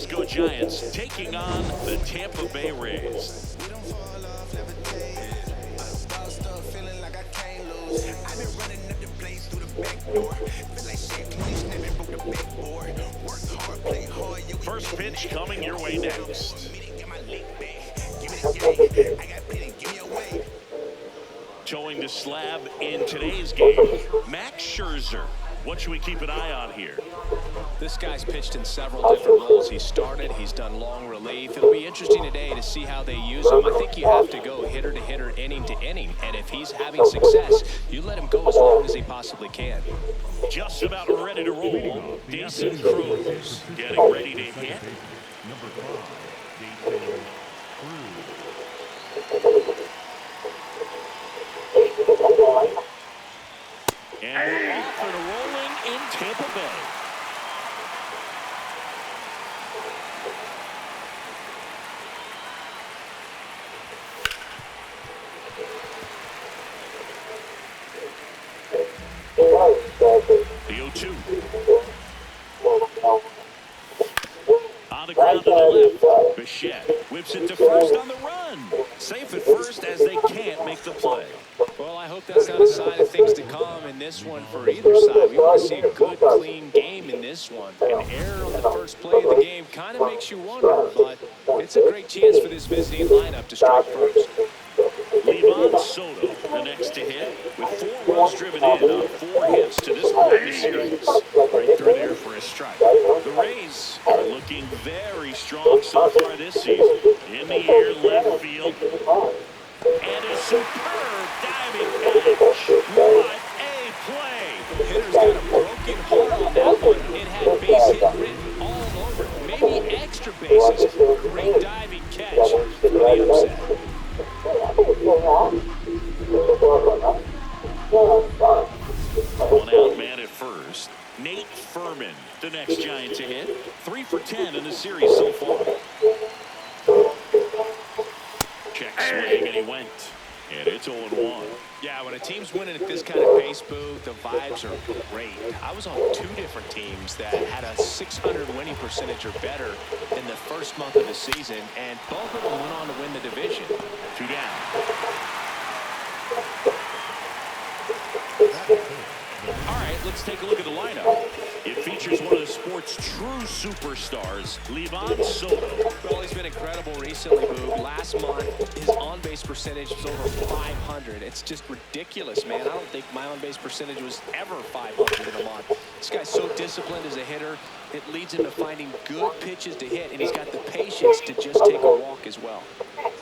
Go Giants taking on the Tampa Bay Rays. First pitch coming your way next. Towing the slab in today's game, Max Scherzer. What should we keep an eye on here? This guy's pitched in several different roles. He's started, he's done long relief. It'll be interesting today to see how they use him. I think you have to go hitter to hitter, inning to inning. And if he's having success, you let him go as long as he possibly can. Just about ready to roll. Decent Cruz getting ready to hit. And we're off and rolling in Tampa Bay. The 0-2. On the ground to the left. Bichette whips it to first on the run. Safe at first as they can't make the play. Well, I hope that's not a sign of things to come in this one for either side. We want to see a good, clean game in this one. An error on the first play of the game kind of makes you wonder, but it's a great chance for this visiting lineup to strike first. Levon Soto, the next to hit, with 4 runs driven in on 4 hits to this point in the series. Right through there for a strike. The Rays are looking very strong so far this season. In the air, left field. And a superb diving catch. What a play. Hitter's got a broken heart on that one. It had base hit written all over it. Maybe extra bases. Great diving catch for the upset. One out man at first. Nate Furman, the next Giant to hit. 3 for 10 in the series so far. Check swing, and he went. And it's 0-1. Yeah, when a team's winning at this kind of pace, Boo, the vibes are great. I was on 2 different teams that had a 600 winning percentage or better in the first month of the season, and both of them went on to win the division. 2 down. All right, let's take a look at the lineup. It features one of the sport's true superstars, Levon Soto. Well, he's been incredible recently, Boo. Last month, his on-base percentage was over 500. It's just ridiculous, man. I don't think my on-base percentage was ever 500 in a month. This guy's so disciplined as a hitter. It leads him to finding good pitches to hit, and he's got the patience to just take a walk as well.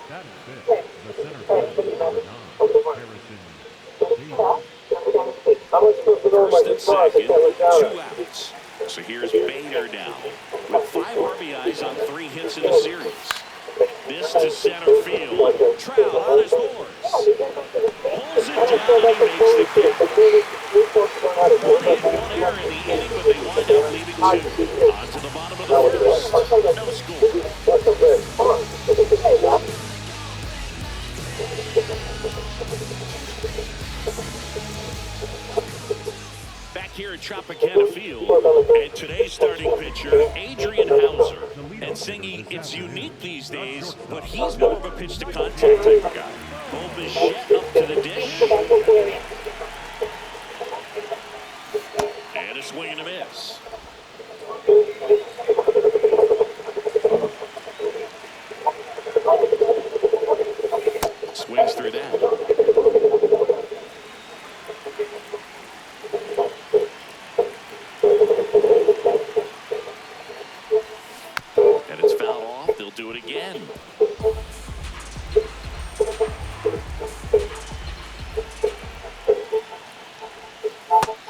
That is it. The center fielder, number 9, Harrison. First and second, 2 outs. So here's Bader now with 5 RBIs on 3 hits in the series. This to center field. Trout on his horse. Pulls it down and he makes the catch. 1 hit, 1 error in the inning, but they wind up leaving 2. On to the bottom of the first. No score. Back here at Tropicana Field, and today's starting pitcher, Adrian Hauser. And singing, it's unique these days, but he's more of a pitch-to-contact type of guy. Both Bichette up to the dish. And a swing and a miss. Swings through that. Do it again.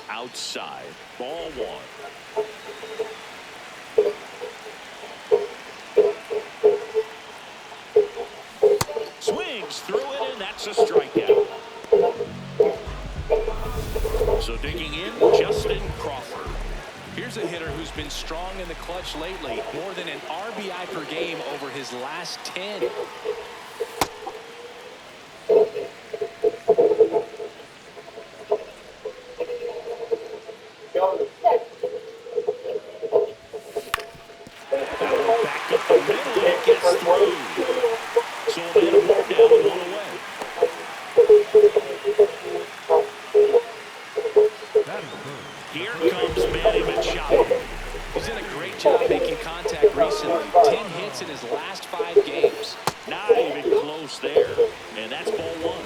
Outside, ball 1. Swings through it, and that's a strikeout. So digging in, Justin Crawford. Here's a hitter who's been strong in the clutch lately, more than an RBI per game over his last 10. That one contact recently. 10 hits in his last 5 games. Not even close there. And that's ball one.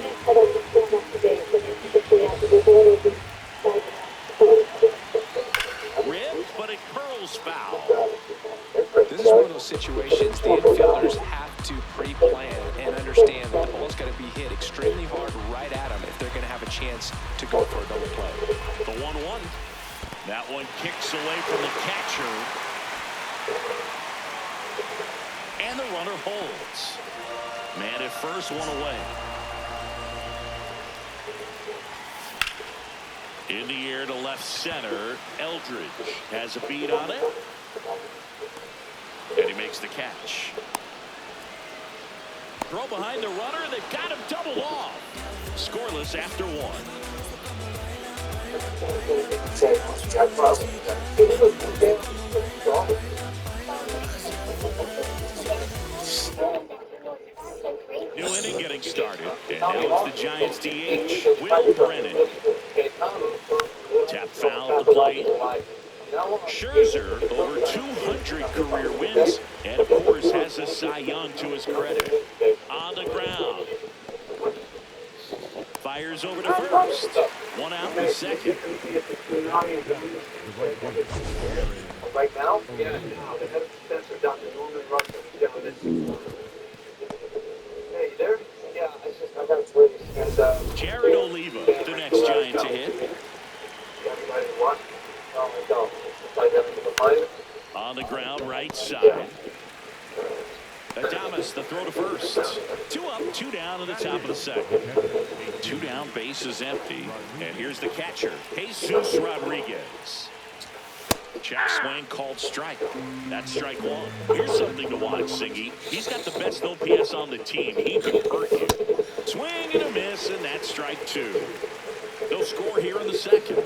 Ripped, but it curls foul. This is one of those situations the infielders have to pre-plan and understand that the ball's got to be hit extremely hard right at them if they're going to have a chance to go for a double play. The 1-1. That one kicks away from the catcher. And the runner holds. Man at first, one away. In the air to left center. Eldridge has a beat on it. And he makes the catch. Throw behind the runner. They've got him doubled off. Scoreless after one. New inning getting started. And now it's the Giants DH, Will Brennan. Tap foul at the plate. Scherzer, over 200 career wins, and of course has a Cy Young to his credit. On the ground. Fires over to first. One out in the second. Right now? Yeah. The head sensor down to Norman Russell. Hey, you there? Yeah, I got it ready. And, Jared Oliva, the next Giant to hit. Everybody watch. Oh, my God. On the ground, right side. Adames, the throw to first. 2 up, 2 down in the top of the second. 2 down, base is empty. And here's the catcher, Jesus Rodriguez. Check swing called strike. That's strike one. Here's something to watch, Singy. He's got the best OPS on the team. He can hurt you. Swing and a miss, and that's strike two. They'll score here in the second.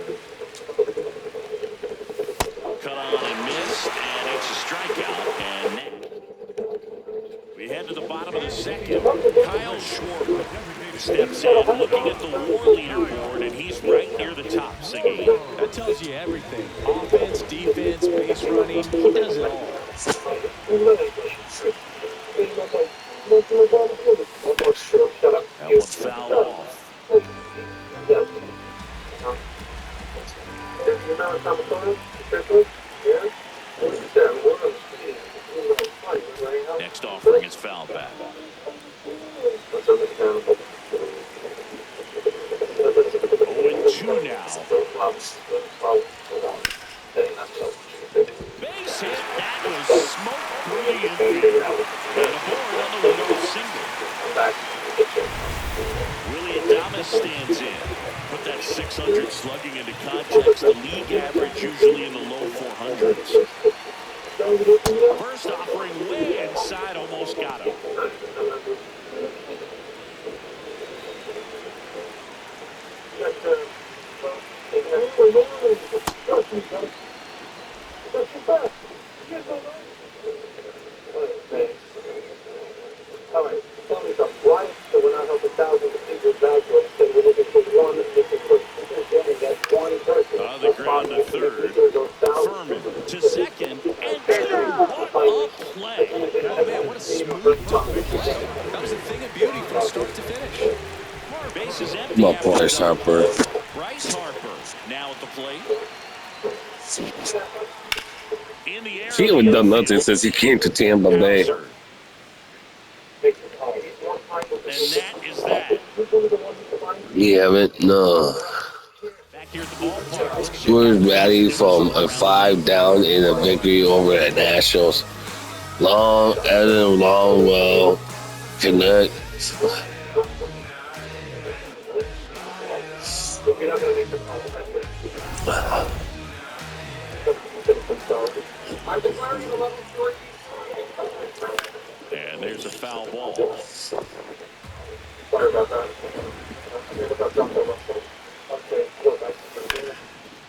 Cut on and missed, and it's a strikeout. And we head to the bottom of the second. Kyle Schwarber steps in, looking at the WAR leaderboard, and he's right near the top, Singy. That tells you everything. Offense, defense, base running. He does it all. That one fouled off. Next offering is foul back. 0-2 now. Base hit. That was smoked through the infield. And a board on the winner single. Willie Adames stands in. Put that 600 slugging into context. The league average usually in the low 400s. First offering way inside, almost got him. On the ground to third. Furman to second. And two. What a play. Oh, man, what a smooth double play. That was a thing of beauty from start to finish. Base is empty. My Bryce Harper. Bryce Harper now at the plate. In the air. He haven't done nothing since he came to Tampa Bay. And that is that. He haven't, no. Back here at the ballpark. We're ready from a 5 down in a victory over the Nationals. Adam Longwell connect. And there's a foul ball.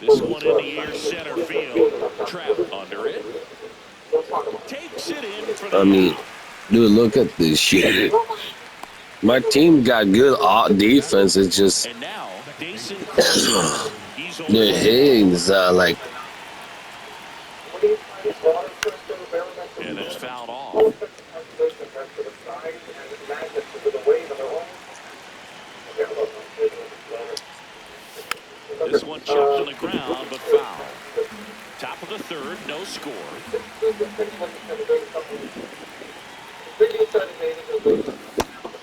This one in the air, center field. Trap under it. Takes it in for the I mean, dude, look at this shit. My team got good defense. It's just and now Dason the Higgs like and it's fouled off. This one chucked on the ground, but foul. Top of the third, no score.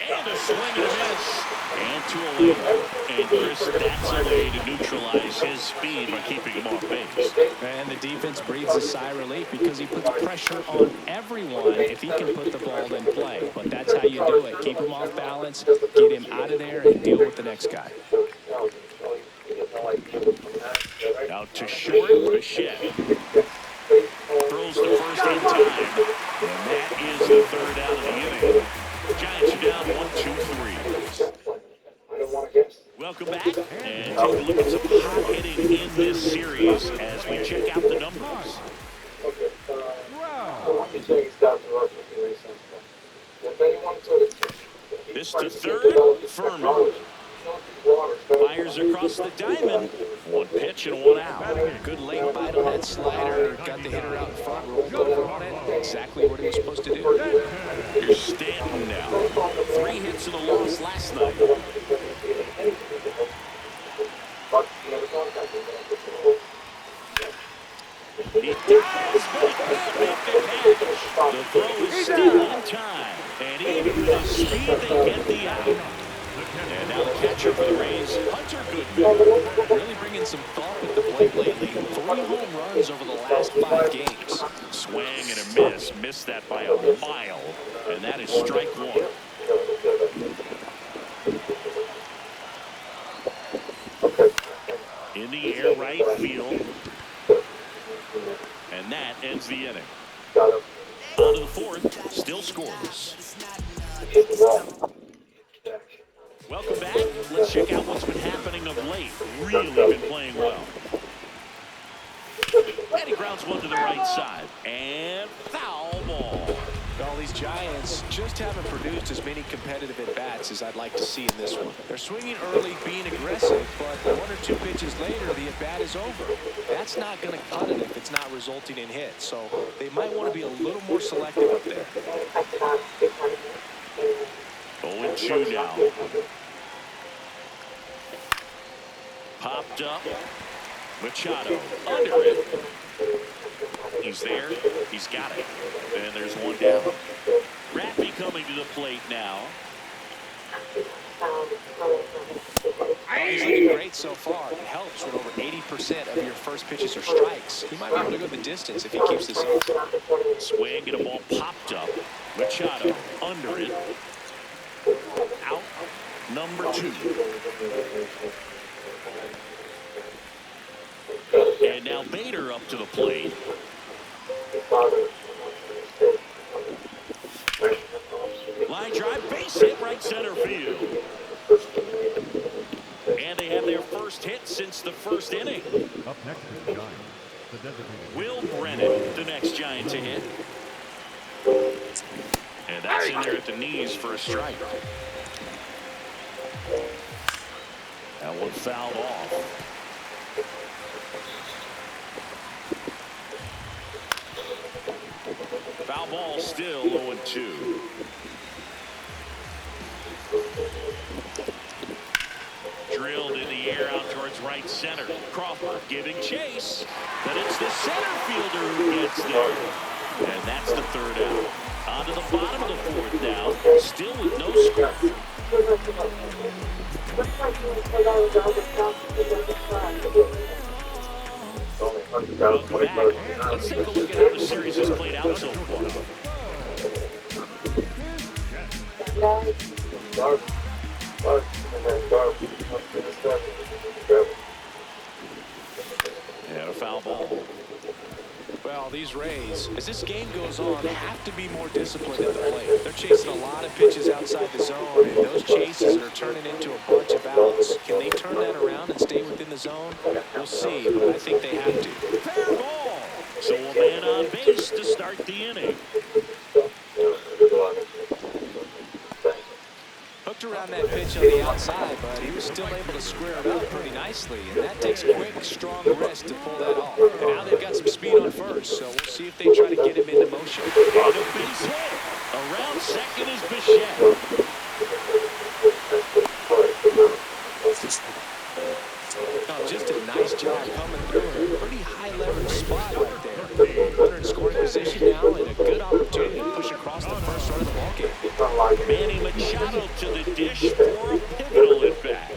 And a swing and a miss. And to a layup. And Chris, that's a way to neutralize his speed by keeping him off base. And the defense breathes a sigh of relief because he puts pressure on everyone if he can put the ball in play. But that's how you do it. Keep him off balance, get him out of there, and deal with the next guy. Out to short, Bichette. Throws the first in time. And that is the third out of the inning. Giants are down 1-2-3. Welcome back, and take a look at some hot hitting in this series as we check out the numbers. This to third, Furman. Fires across the diamond. One pitch and one out. Good late bite on that slider. Got the hitter out in front, rolled over on it. Exactly what he was supposed to do. Here's Stanton now. 3 hits in the loss last night. He dives, but he can't make the catch. The throw is still on time. And even with his speed, they get the out. And now the catcher for the Rays, Hunter Goodman. Really bringing some thought with the plate lately. 3 home runs over the last 5 games. Swing and a miss. Missed that by a mile. And that is strike 1. In the air right field. And that ends the inning. On to the fourth. Still scoreless. Welcome back. Let's check out what's been happening of late. Really been playing well. And he grounds one to the right side. And foul ball. All these Giants just haven't produced as many competitive at-bats as I'd like to see in this one. They're swinging early, being aggressive, but 1 or 2 pitches later, the at-bat is over. That's not going to cut it if it's not resulting in hits. So they might want to be a little more selective up there. 0-2 now. Popped up. Machado under it. He's there. He's got it. And there's one down. Rappy coming to the plate now. He's looking great so far. It helps when over 80% of your first pitches are strikes. He might be able to go the distance if he keeps this up. Swing and a ball popped up. Machado under it. Out. Number 2. And now Bader up to the plate. Line drive, base hit, right center field. And they have their first hit since the first inning. Up next is the Giants. The designated Will Brennan, the next Giant to hit. And that's in there at the knees for a strike. That one fouled off. Foul ball still 0-2. Drilled in the air out towards right center. Crawford giving chase, but it's the center fielder who gets there. And that's the third out. On to the bottom of the fourth now, still with no score. Welcome back. Let's take a look at how the series has played out so far. And a foul ball. Well, these Rays, as this game goes on, have to be more disciplined at the plate. They're chasing a lot of pitches outside the zone, and those chases are turning into a bunch of outs. Can they turn that around and stay within the zone? We'll see, but I think they have to. Fair ball. So a man on base to start the inning. Hooked around on that pitch on the outside, but he was still able to square it up pretty nicely. And that takes quick, strong wrist to pull that off. And now they've got some speed on first, so we'll see if they try to get him into motion. And a base hit. Around second is Bichette. Oh, just a nice job coming through in a pretty high leverage spot right there. Runner in scoring position now and a good opportunity to push across the first run of the ballgame. Manny Machado to the dish for a pivotal at bat.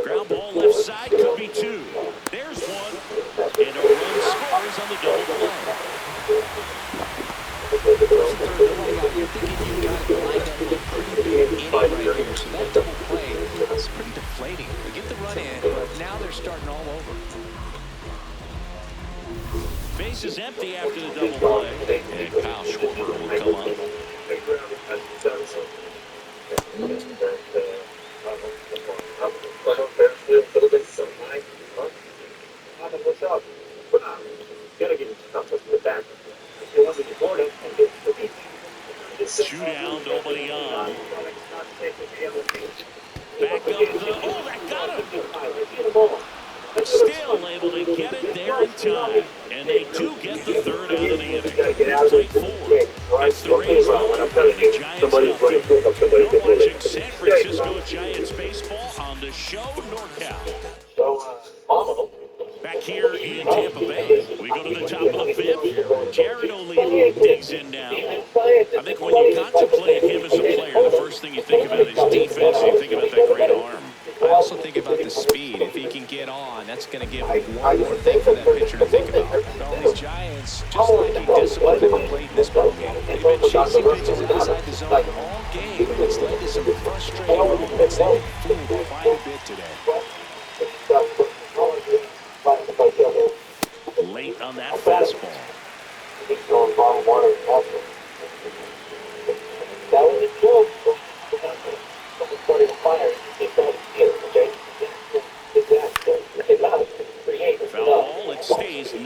Ground ball left side could be two. There's one. And a run scores on the double play. You're thinking you got it lined up with a pretty big inning right here. So that double play is pretty deflating. They get the run in, but now they're starting all over. Base is empty after the double play. And Kyle Schwarber will come up. Two down, nobody on. Back up the... Oh, that got him! Still able to get it there in time. And they do get the third out of the inning. Play four. It's the Rays going and the Giants nothing. You're watching San Francisco Giants baseball on the show NorCal. Back here in Tampa Bay, we go to the top of the fifth. Jared O'Leary digs in now. I think when you contemplate him as a player, the first thing you think about is defense, and you think about that great arm. I also think about the speed. If he can get on, that's going to give him one more thing for that pitcher to think about. All these Giants, just lacking discipline in the plate in this ballgame. They've been chasing pitches outside the zone all game, and it's led to some frustrating moments. They've been fooled quite a bit today. Late on that fastball. Foul ball, it stays 0-2.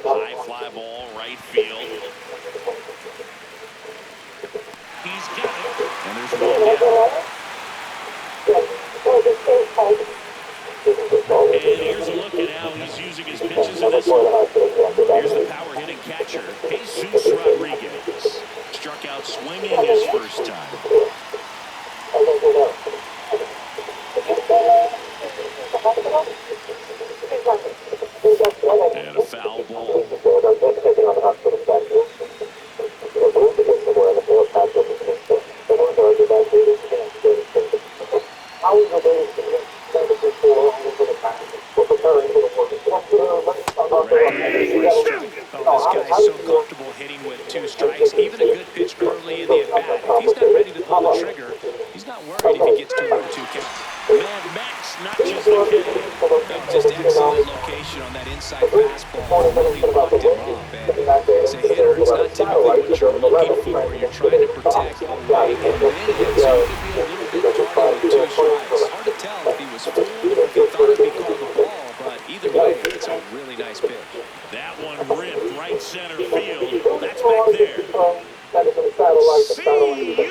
High fly ball, right field. He's got it. And there's one down. And here's a look at how he's using his pitches in this one. Here's the power hitting catcher, Jesus Rodriguez. Struck out swinging his first time. And a foul ball. Oh, this guy's so comfortable hitting with two strikes. Even a good pitch early in the at-bat. If he's not ready to pull the trigger, he's not worried if he gets to a 1-2 count. Mad Max notches the kick. Just excellent location on that inside fastball. Really locked him up. And as a hitter, it's not typically what you're looking for. You're trying to protect away and win it. So you could be a little bit tardy with two strikes. Hard to tell if he was fooled or if he thought it'd be called a ball. But either way, it's a really nice pitch. That one ripped right center field. That's back there. See you later.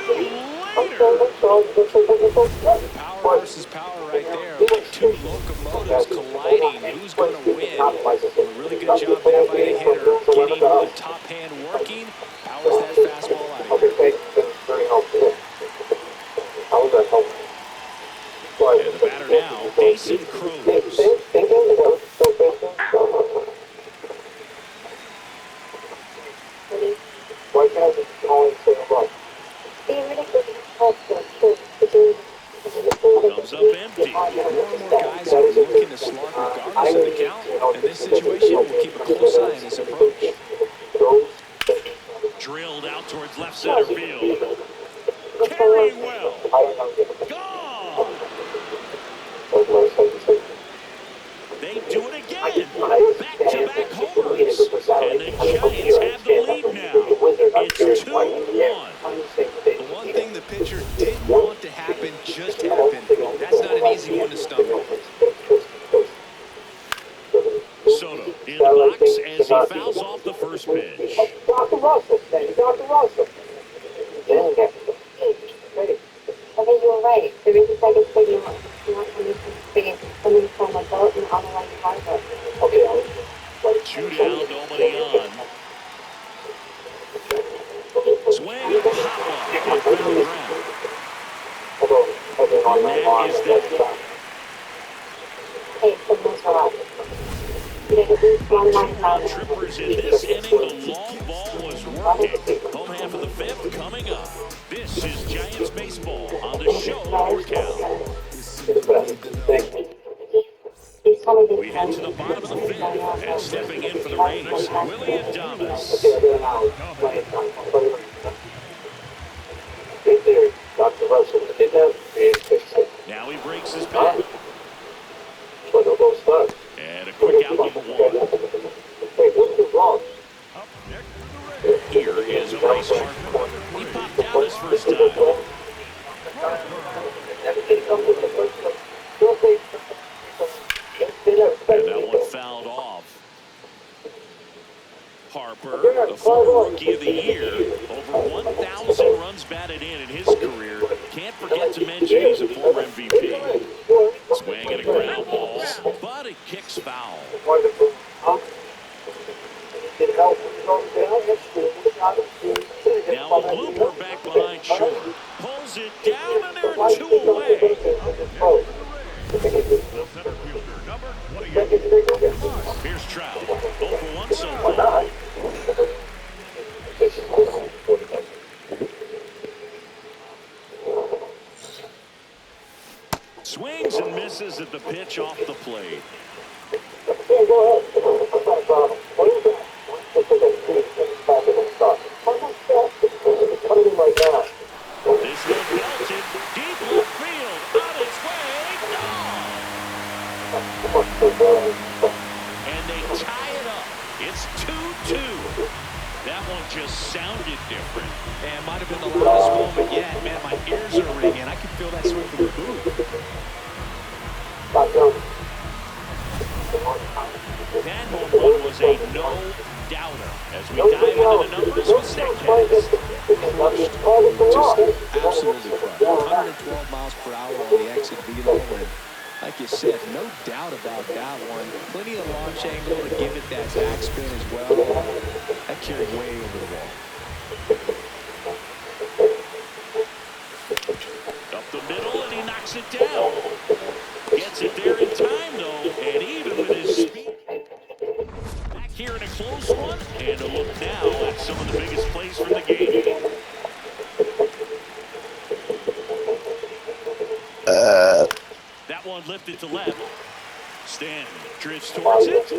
Power versus power right there. Like two locomotives colliding. Who's going to win? A really good job there by the hitter. Getting the top hand working. Powers that fastball out of here. And the batter now, Jason Cruz. Comes up empty. More and more guys are looking to slug regardless of the count. In this situation, we'll keep a close eye on his approach. Drilled out towards left center field. Carrying well. Gone. They do it again. Back-to-back homers. And the Giants have the lead now. It's 2-1. The one thing the pitcher didn't want to happen just happened. That's not an easy one to stomach. as he fouls off the first pitch. Dr. Russell, Dr. Russell. I think you were right. There is a second stadium. You want coming from a boat and on the way to harbor. Okay, 2 down, nobody on. Swing, pop up, and foul ground. And that is that. Hey, the moves are up. You get at least one line Two-run trippers in this inning. The long ball was working. Home half of the fifth coming up. This is Giants baseball on the show NorCal. We head to the bottom of the fifth, and stepping in for the Raiders, Willie Adames. Dr. Russell, Now he breaks his bat. start. And a quick out number one. Hey, what's wrong? Here is Bryce Harper. He popped out his first time. And that one fouled off. Harper, the former Rookie of the Year, over 1,000 runs batted in his career. Can't forget to mention he's a former MVP. Swing and a ground ball, but it kicks foul. Now a blooper back behind short. Pulls it down, and there are 2 away. The center fielder, number 28. Here's Trout. 0 for 1 so far. Swings and misses at the pitch off the plate. This one belted deep left field, on its way, gone. And they tie it up. It's 2-2. That one just sounded different. And might have been the loudest moment yet. Man, my ears are ringing. I can feel that swing from the booth. That home run was a no-doubter. As we dive into the numbers with Statcast. Just absolutely crushed. 112 miles per hour on the exit velo. And like you said, no doubt about that one. Plenty of launch angle to give it that backspin as well. That carried way over the wall. Up the middle, and he knocks it down. Gets it there in time, though, and even with his speed. Back here in a close one, and a look now at some of the biggest plays from the game. That one lifted to left. Stanton drifts towards it,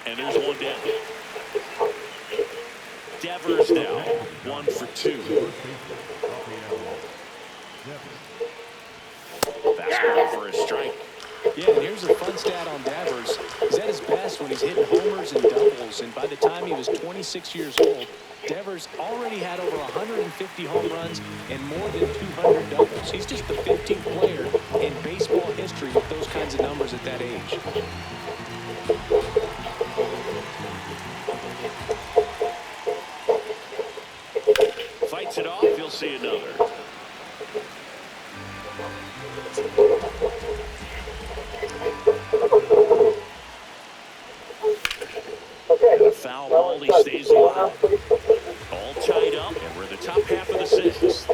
and there's one down. Devers now, 1 for 2. Fastball for a strike. Yeah, and here's a fun stat on Devers. He's at his best when he's hitting homers and doubles, and by the time he was 26 years old, Devers already had over 150 home runs and more than 200 doubles. He's just the 15th player in baseball history with those kinds of numbers at that age. Fights it off, you'll see another. And a foul ball, he stays alive. All tied up, and we're in the top half of the 6th.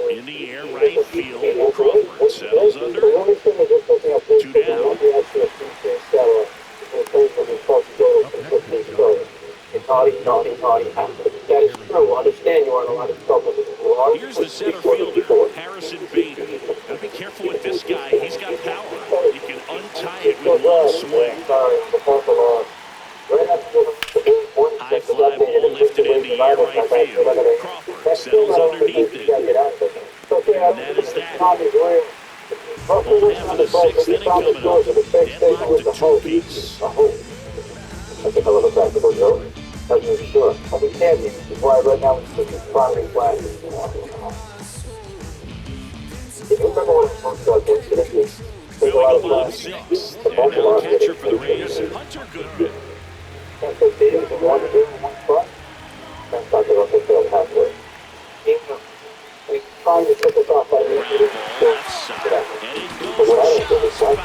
In the air, right field, Crawford settles under. 2 down. Here's the center fielder, Harrison Bader. Gotta be careful with this guy. He's got power. He can untie it with one swing. High fly ball lifted in the air, right field. Crawford settles underneath it. And that is that. Whole half of the 6th inning coming up. Deadlocked to 2-piece. That's a hell of a practical joke. That's for sure. I mean, candy is why right now it's just primary flag. bottom sixth. And now the catcher for the Rays, Hunter Goodman. Trying to take us off by Ground ball left side. And it goes just foul.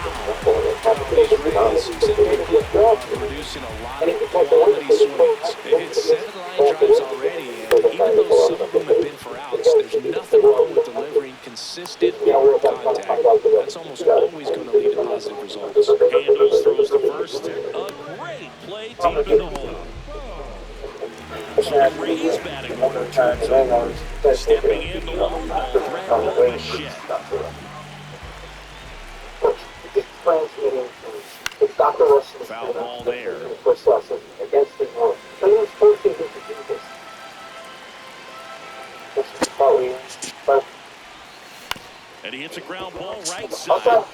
Oh, these Rays simply are producing a lot of quality swings. They've hit 7 line drives already, and even though some of them have been for outs, there's nothing wrong with delivering consistent hard contact. That's almost always going to lead to positive results. Handles, throws to first. A great play deep in the hole. So the Rays batting order turns over. Stepping in the long ball threat, Bo Bichette. Foul ball there. Against his will. So he was forcing him to do this. And he hits a ground ball right side.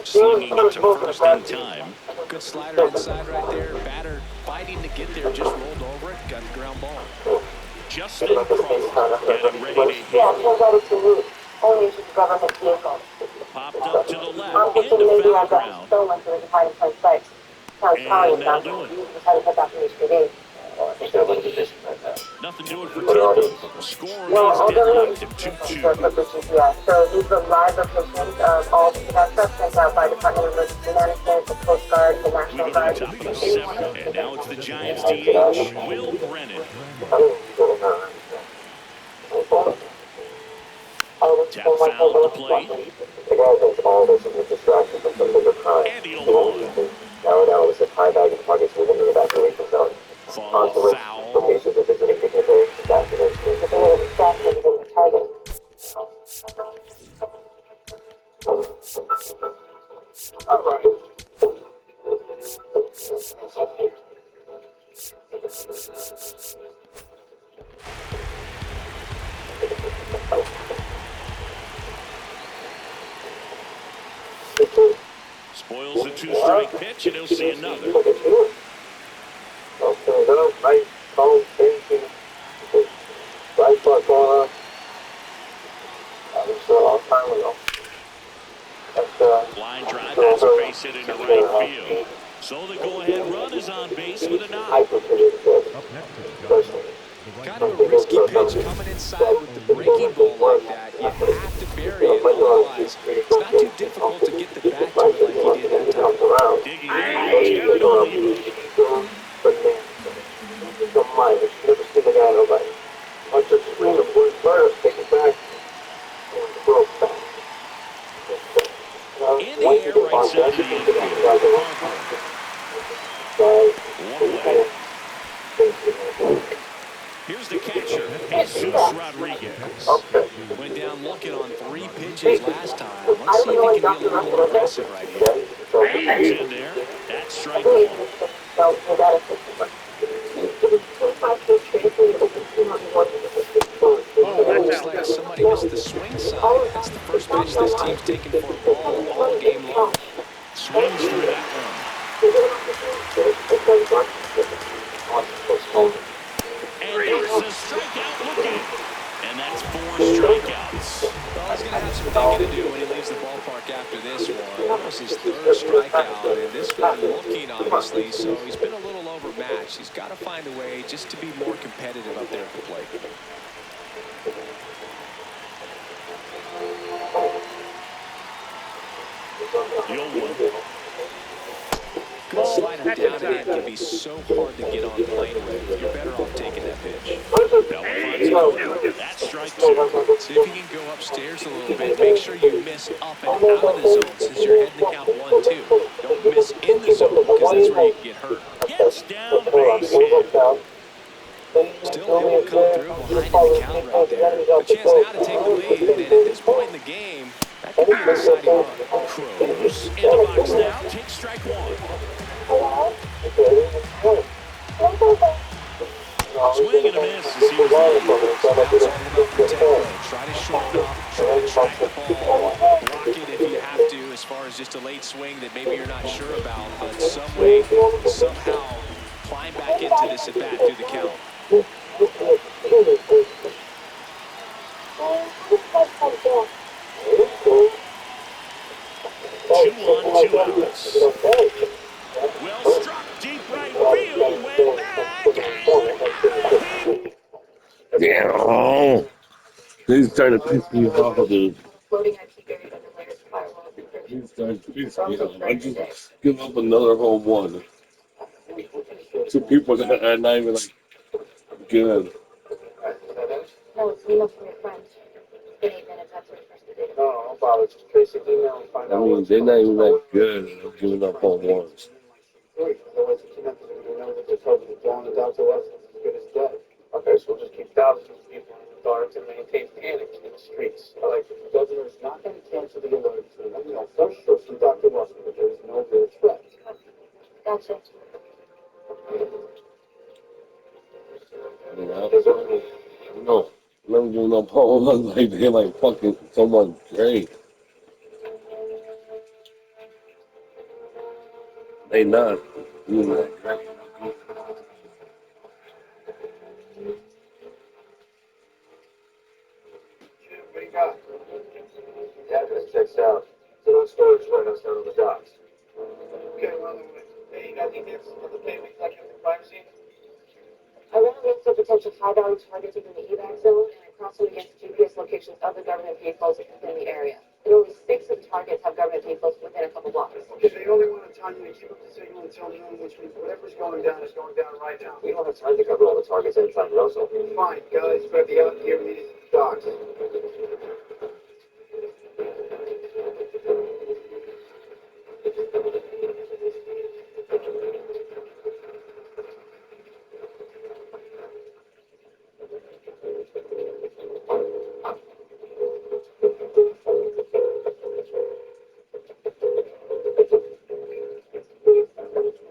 Slinging it to first in time. Good slider inside right there. Batter fighting to get there, just rolled over it, got the ground ball. Justin Crawford getting ready to hit. Only if it's a government vehicle. Popped up to the I'm left thinking into maybe foul I've got ground. stolen so we can hide in plain sight. Sounds And calling that'll about do it. You decided to put that from HPD. Nothing doing for Tampa. Score remains Well, deadlocked at 2-2. So these are live locations of all the suspects sent out by Department of Emergency Management, the Coast Guard, the We National go to Guard. the top of the 7th, and now it's the Giants DH, Will Brennan. Tap foul at the plate. And he'll one. Now is a high value targets within the evacuation zone. Follow foul. Locations of visiting dignitaries, documents, all right. Spoils the 2-strike pitch, and he'll see another. Right, cold, finishing, right foot corner. That was a long time ago. Line drive, that's a base hit into right field. So the go-ahead run is on base with a knock. Up next is John. The Kind of a risky pitch coming inside with the breaking ball like that. You have to bury it, otherwise it's not too difficult to get the bat to it like he did that time. Digging in, Jared O'Neill. Never seen the guy nobody. Once the screen of wood first, take it back. In the air, right side of the infield. One away. Here's the catcher, Jesus Rodriguez. Went down looking on 3 pitches last time. Let's see if he can be a little more aggressive right here. He's in there. That's strike one. Oh, looks like somebody missed the swing sign. That's the first pitch this team's taken for a ball all game long. Swings through that one. And it's a strikeout looking. And that's 4 strikeouts. Well, he's going to have some thinking to do when he leaves the ballpark after this one. That was his 3rd strikeout, and this one looking, obviously, so he's been a little overmatched. He's got to find a way just to be more competitive up there at the plate. The old one. Good slider down and in can be so hard to get on the plane with. You're better off taking that pitch. Alfonso, that's strike 2. See if you can go upstairs a little bit. Make sure you miss up and out of the zone since you're heading to count 1-2. Don't miss in the zone because that's where you can get hurt. Gets down base hit. Still able to come through behind in the count right there. A chance now to take the lead, and at this point in the game, that could be a deciding run. Crows in the box now. Takes strike 1. Swing and a miss as he was leading. So now it's all about the tempo. Try to shorten up, try to track the ball, block it if you have to, as far as just a late swing that maybe you're not sure about, but some way, somehow climb back into this at bat through the count. 2 on, 2 outs. Well struck deep right field, way back, and Damn. He's trying to piss me off, dude. Floating IP buried under layers of firewall encryption. He's trying to piss me off. I just give up another home one. Two people that are not even like good. No, it's email from your friend. It's been 8 minutes after we first did it. No, no problem. Just trace the email and find I out mean, what's they're going not on. even that good. I'm giving up home ones. Otherwise, the kidnappers are going to know that they're probably blowing it out to us as good as dead. Okay, so we'll just keep thousands of people in the dark to maintain panic in the streets. I like it. The governor is not going to cancel the alert. So we know first from Dr. Russell that there is no real threat. Gotcha. You know, I'm not giving up home ones like they're like fucking someone great. They not. You know, What do you got? The address checks out. It's an old storage warehouse down on the docks. Okay, well, hey, you got any hints of the payment like in the crime scene? I ran a list of potential high-value targets within the evac zone, and I crossed them against GPS locations of the government vehicles within the area. And only 6 of the targets have government vehicles within a couple blocks. Okay, they only want to tell you to keep up the signal until noon, which means whatever's going down is going down right now. We don't have time to cover all the targets inside Russell. Fine, guys, grab the out here, meet at the docks.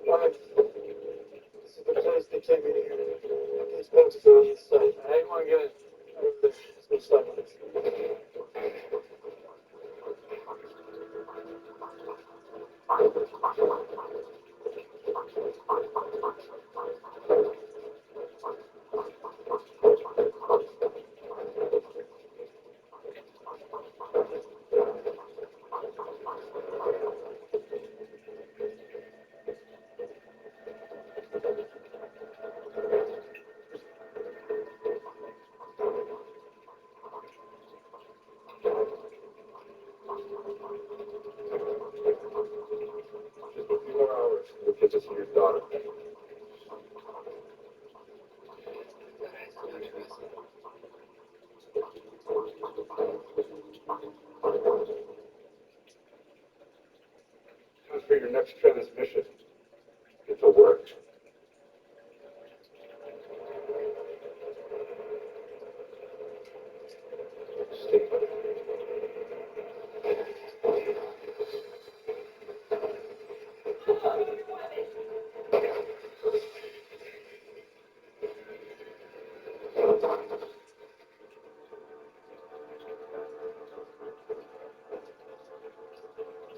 Alright, this is the place they came in here. These boxes are on this side. I didn't want to get it over there. Let's go sideways. Just a few more hours. We'll get to see your daughter. Time for your next transmission. Get to work. Stay put.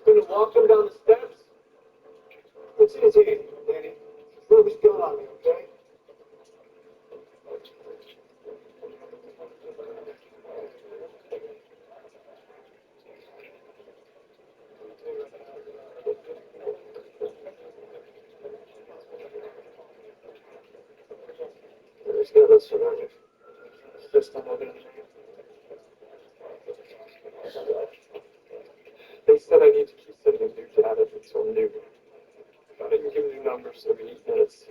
Gonna walk him down the steps? What's in his hand, Danny? Throw his gun on me, okay? There's got us surrounded. Just on the They said I need to keep sending new data until noon. If I didn't give new numbers every 8 minutes,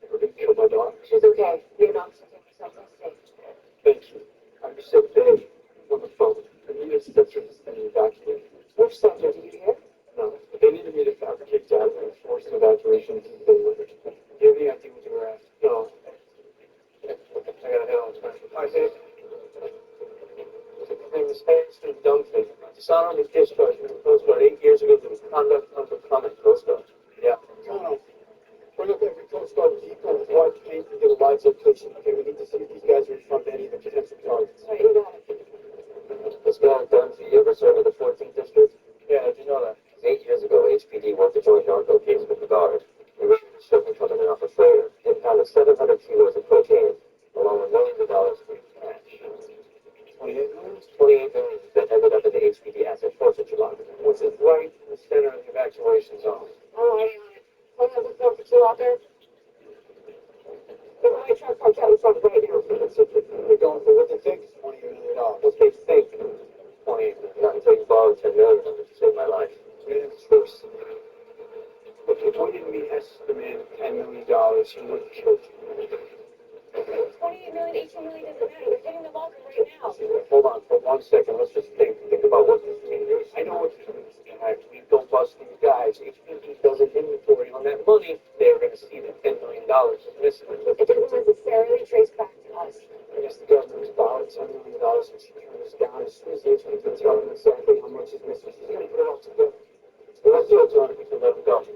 they were gonna kill my daughter. She's okay. You're not to take yourself safe. Thank you. I'm so big on the phone. I need a sensor to send you evacuated. Which sector did you hear? No, but they needed me to fabricate data and force an evacuation to be delivered. Do you have any idea what they were after? No. I gotta head on. Hi, Dave. His name is Harrison Dunphy. Dishonorably discharged from the Coast Guard 8 years ago for misconduct under common Coast Guard. Yeah. Colonel, bring up every Coast Guard vehicle with white paint and get a live location. Okay, we need to see if these guys are in front of any of the potential targets. Sorry, you got it. This guy Dunphy, you ever served with the 14th District? Yeah, how'd you know that? 8 years ago, HPD worked a joint narco case with the Guard. We were shipping coming off a freighter. They found 700 kilos of cocaine, along with millions of dollars in cash. 28 million? 28 million that ended up in the HPD asset forfeiture lot. Was it right center of the evacuation zone. Oh, I on it. Someone has a phone for two out there? There's a white truck parked out in front right now. They're going for what they think is $28 million. What they think? 20. Not take borrow 10 million to save my life. We didn't trust. Look, if we didn't meet S's demand of $10 million, he would have killed you. 28 million, 18 million doesn't matter. They're getting the Vulcan right now. Hold on for 1 second. Let's just think about what this means. I know what this means. We don't bust these guys. HPD does an inventory on that money. They're going to see that $10 million is missing. It doesn't necessarily trace back to us. I guess the government's borrowed $10 million and she turned us down. As soon as HPD can tell them exactly how much is missing, she's going to put it all together. So let's do it, Tony. We can let him go.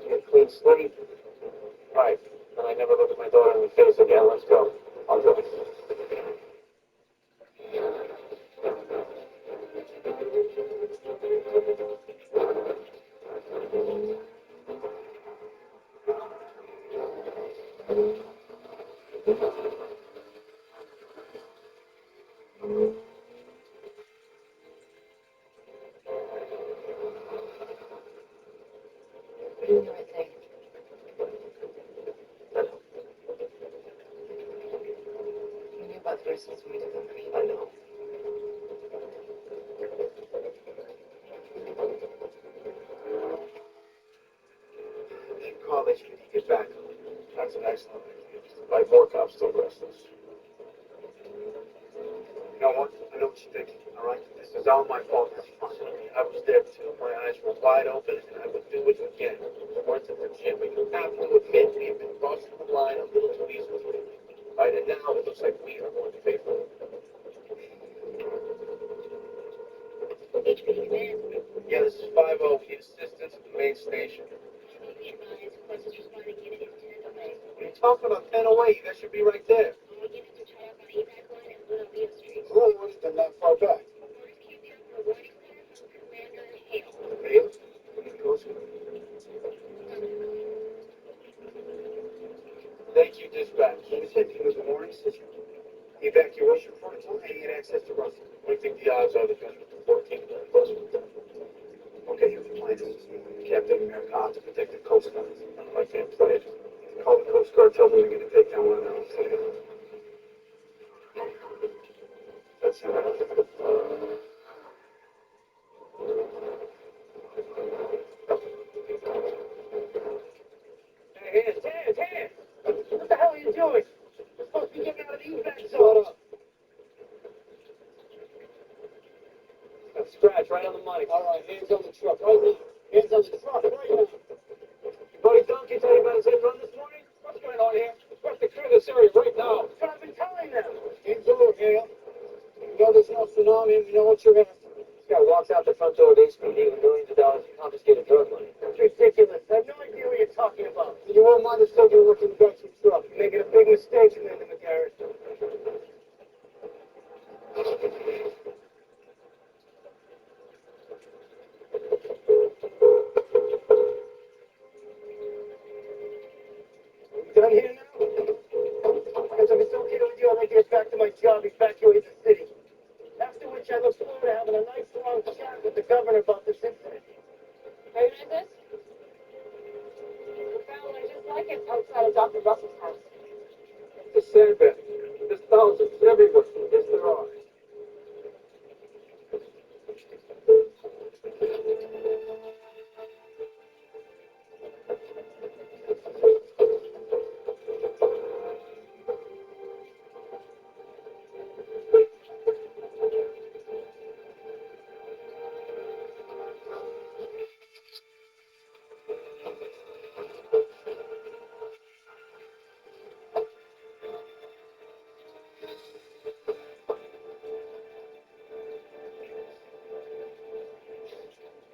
Get a clean slate. All right. And I never look at my daughter in the face again. Let's go. I'll do it. You're doing the right thing. We knew about the bristles when we took them. I know. They call HPD get back. That's an excellent idea. Like more cops still restless. You know what? I know what you're thinking, all right? This is all my fault. It's fine. I was there too. My eyes were wide open, and I would do it again. Words of the gym, but you have to admit we have been crossing the line a little too easily. Right, and now it looks like we are going to pay for it. HPD command. Yeah, this is 5-0. We need assistance at the main station. Be advised, request responding unit is 10 away. What are you talking about? 10 away. That should be right there. All units are tied up on evac line and Little Leo Street. Oh, what's been that far back? Orders queued down for a warning letter from Commander Hale. Hale? What are you close to? Thank you, dispatch. He said he was a warning system. The evacuation protocol, and he had access to Russell. What do you think the odds are that there's 14 Okay, here's the plan. Captain America ought to protect the Coast Guard. I can't play it. Call the Coast Guard, tell them they're going to take down one of their own. That's it. Hey, what the hell are you doing? We're supposed to be getting out of the evac zone. Shut up. Scratch right on the money. All right, hands on the truck right now. Hands on the truck right now. Buddy Donkey tell you about his hit run this morning? What's going on here? We're to clear this area right now. That's what I've been telling them. Hands over, Hale. You know there's no tsunami. You know what you're after. This guy walks out the front door of HPD with millions of dollars in confiscated drug money. That's ridiculous. I have no idea what you're talking about. You won't mind us taking a look at the back of the truck. You're making a big mistake, Commander McGarrett. Done here now? Because if it's okay with you, I'd like to get back to my job, evacuate the city. After which I look forward to having a nice long chat with the governor about this incident. Recognize this? We found one just like it outside of Dr. Russell's house. It's a sandbag. There's thousands everywhere. Yes, there are.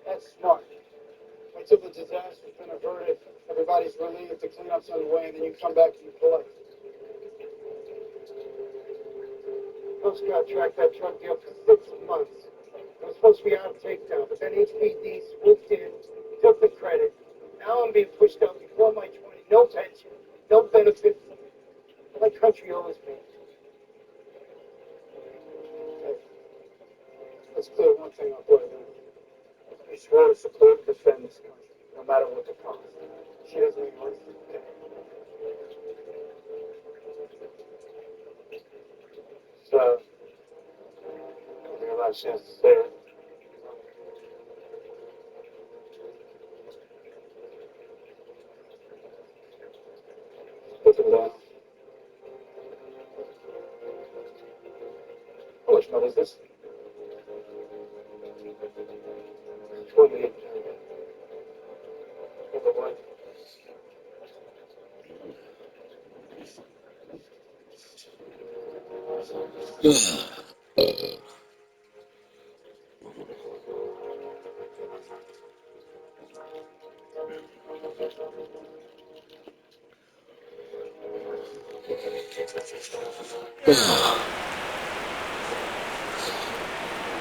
That's smart. Until the disaster's been averted, everybody's relieved, the cleanup's underway, and then you come back and you collect. Coast Guard tracked that truck deal for 6 months. It was supposed to be out of takedown, but then HPD swooped in, took the credit. Now I'm being pushed out before my 20. No pension, no benefits. My country owes me. Hey, let's clear one thing up right now. She swore to support and defend this country, no matter what the cost. She doesn't even listen. So, I think a lot of chance to say it. Look at that. How much money is this? 28. Number one.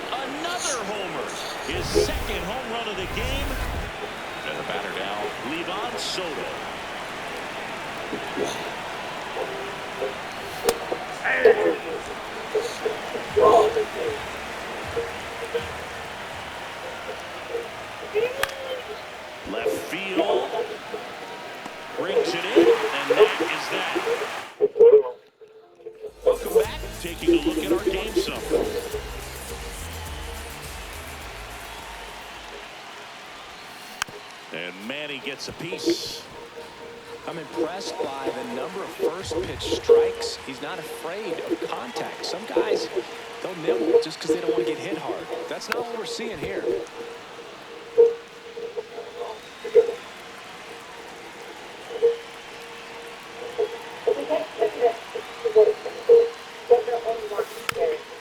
Another homer. His second home run of the game. And the batter now, Levon Soto. Left field. Brings it in, and that is that. Welcome back. Taking a look at our game summary. And Manny gets a piece. I'm impressed by the number of first pitch strikes. He's not afraid of contact. Some guys, they'll nibble just because they don't want to get hit hard. That's not what we're seeing here.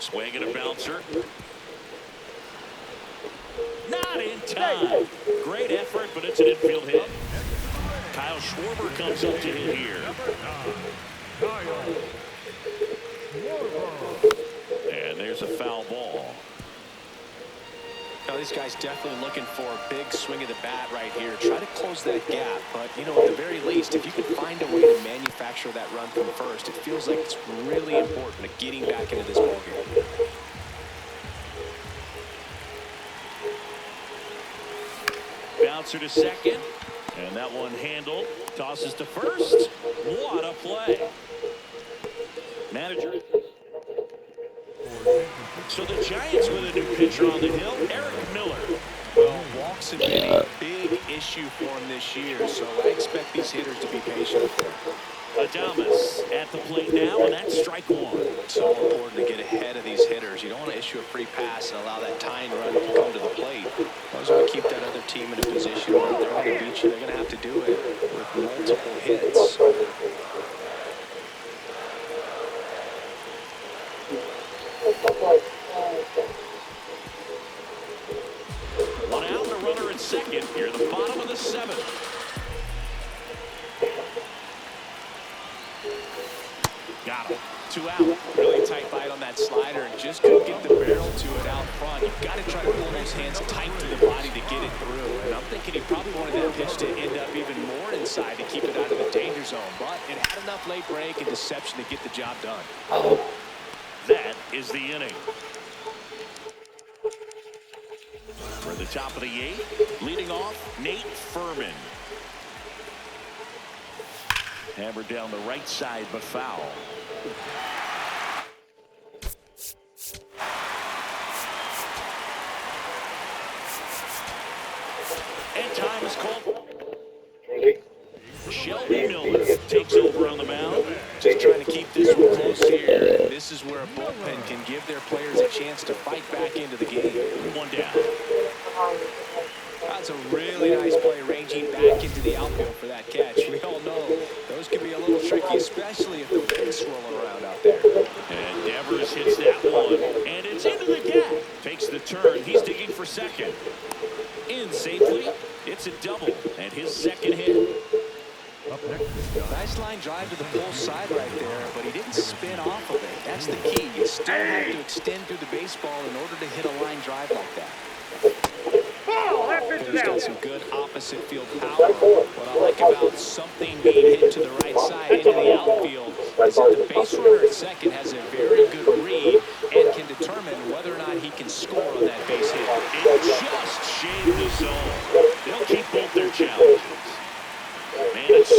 Swing and a bouncer. Not in time. Great effort, but it's an infield hit. Kyle Schwarber comes up to hit here. And there's a foul ball. Now, these guys definitely looking for a big swing of the bat right here. Try to close that gap. But, you know, at the very least, if you can find a way to manufacture that run from first, it feels like it's really important to getting back into this ballgame. Bouncer to second. And that one handled. Tosses to first. What a play. Manager. So the Giants with a new pitcher on the hill, Eric Miller. Well, walks have been a big issue for him this year, so I expect these hitters to be patient. Adames at the plate now, and that's strike one. So important to get ahead of these hitters. You don't want to issue a free pass and allow that tying run to come to the plate. As long as we keep that other team in a position where they're going to beat you, they're going to have to do it with multiple hits. One out and a runner at second. Here at the bottom of the seventh. Got him. 2 out. Really tight bite on that slider and just couldn't get the barrel to it out front. You've got to try to pull those hands tight to the body to get it through. And I'm thinking he probably wanted that pitch to end up even more inside to keep it out of the danger zone. But it had enough late break and deception to get the job done. That is the inning. For the top of the eighth, leading off, Nate Furman. Hammered down the right side, but foul. And time is called. Shelby Miller takes over on the mound. Just trying to keep this one close here. This is where a bullpen can give their players a chance to fight back into the game. One down. That's a really nice play ranging back into the outfield for that catch. We all know those can be a little tricky, especially if the wind's swirling around out there. And Devers hits that one, and it's into the gap. Takes the turn. He's digging for second. In safely. It's a double, and his second hit. Up next is Nice line drive to the pull side right there, but he didn't spin off of it. That's the key. You still have to extend through the baseball in order to hit a line drive like that. He's got some good opposite field power. What I like about something being hit to the right side into the outfield is that the base runner at second has a very good read and can determine whether or not he can score on that base hit. It just shaved the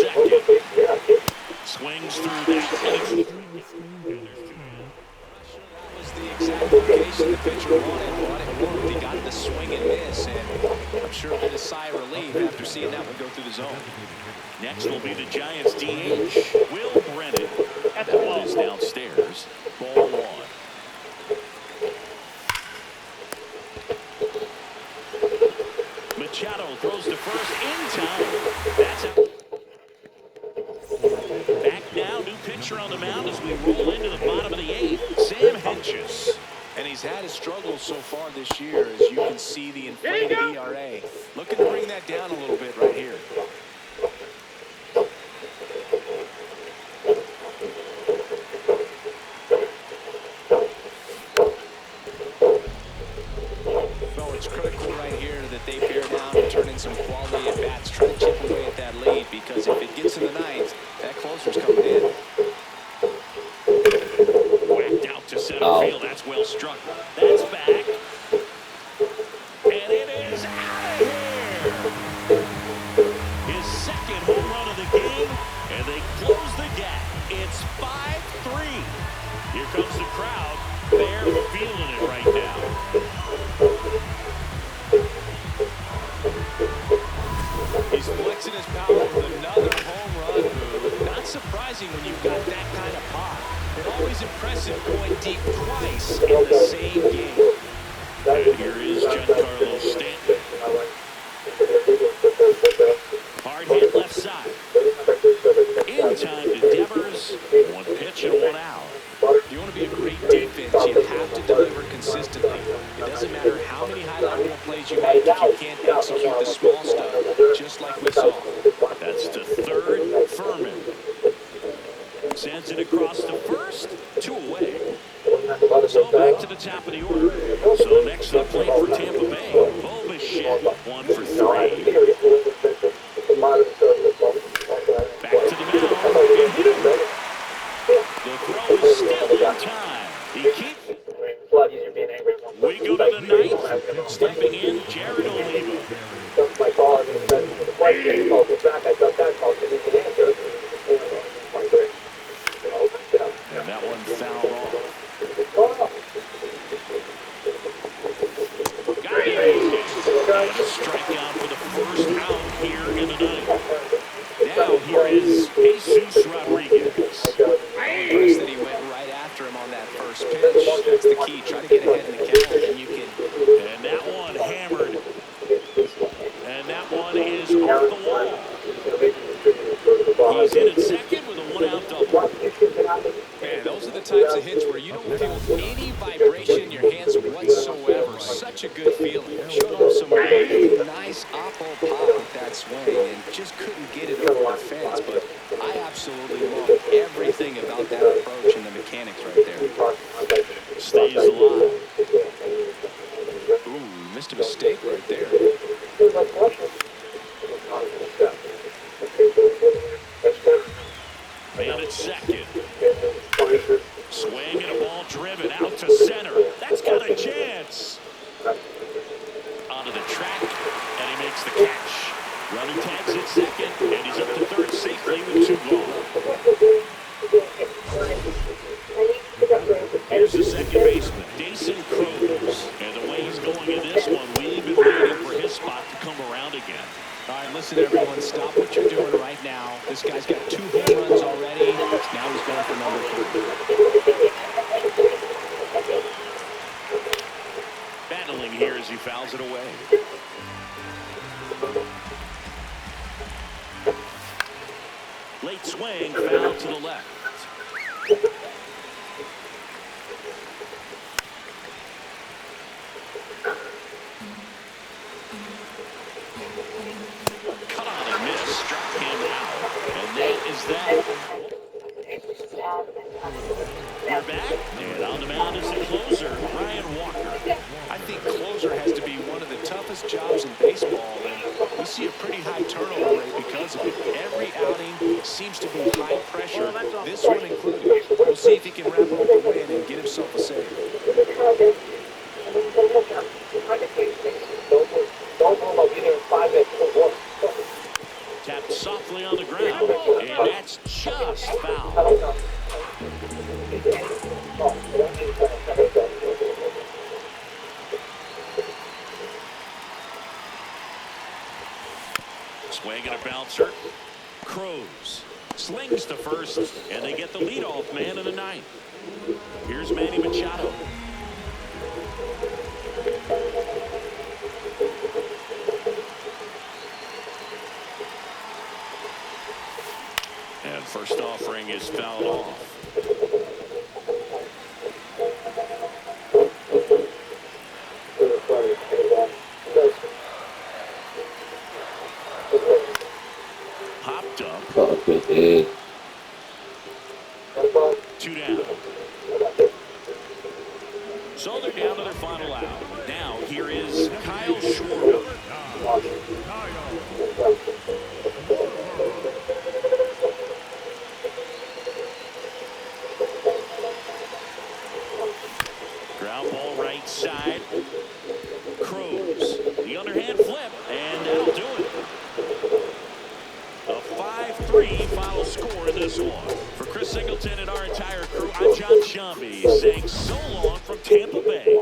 second. Swings through that. That was the exact location the pitcher wanted, but it worked. He got the swing and miss, and I'm sure a bit of sigh of relief after seeing that one go through the zone. Next will be the Giants DH, Will Brennan. That one is downstairs. Ball one. Machado throws to first in time. That's out. Back now, new pitcher on the mound as we roll into the bottom of the eighth. Sam Hentges. And he's had his struggles so far this year, as you can see the inflated ERA. Looking to bring that down a little bit right here. Well, it's critical right here that they bear down and turn in some quality at-bats. Try to chip away at that lead, because if it gets to the ninth, that closer's coming in. Whacked out to center field. That's well struck. That's back. And it is out of here. His second home run of the game, and they close the gap. It's 5-3. Here comes the crowd. They're feeling it right now. He's flexing his power with another home run, Boo. Not surprising when you've got that kind of pop. And always impressive going deep twice in the same game. And here is Giancarlo Stanton. Hard hit left side. In time to Devers. One pitch and one out. If you want to be a great defense, you have to deliver consistently. It doesn't matter how many high-level plays you make if you can't execute the small stuff, just like we saw. That's to third. Furman sends it across to first. 2 away. So back to the top of the order. So next to the plate for Tampa Bay, Bo Bichette, 1 for 3. Back to the mound. And hit him. The throw is still in time. He keeps. We go to the ninth. Stepping in, Jared Oliva. And that one fouled off. Got it. And a strikeout for the first out here in the ninth. Now here is Jesus Rodriguez. Impressed that he went right after him on that first pitch. That's the key. Try to get ahead in the count, and you can. And that one hammered. And that one is off the wall. He's in at second with a 1-out double. Man, those are the types of hits where you don't feel any vibration in your hands whatsoever. Such a good feeling. Showed off some really nice oppo pop with that swing and just couldn't get it over the fence. But I absolutely love everything about that approach and the mechanics right there. Stays alive. Ooh, missed a mistake right there. Man at second. Swing and a ball driven out to center. That's got a chance. Onto the track, and he makes the catch. Runner tags at second, and he's up to third safely with 2 gone. Here's the second baseman, Dason Cruz. And the way he's going in this one, we've been waiting for his spot to come around again. All right, listen, everyone, stop what you're doing right now. This guy's got 2 home runs already. Now he's going for number 3. Battling here as he fouls it away. Late swing, foul to the left. Cut on and miss, struck him out. And that is that. We're back, and on the mound is the closer, Ryan Walker. I think closer has to be one of the toughest jobs in baseball, and we see a pretty high turnover rate because of it. Every outing seems to be high pressure, this one included. We'll see if he can wrap up the win and get himself a save. Tapped softly on the ground, and that's just foul. Swing and a bouncer. Crows slings to first, and they get the leadoff man in the ninth. Here's Manny Machado. And first offering is fouled off. Popped up. Okay. 2 down. So they're down to their final out. Now here is Kyle Schwarber. Ground ball right side. Crows. The underhand flip, and that'll do it. A 5-3 final score in this one. For Chris Singleton and our entire crew, I'm John Shambi saying so long from Tampa Bay.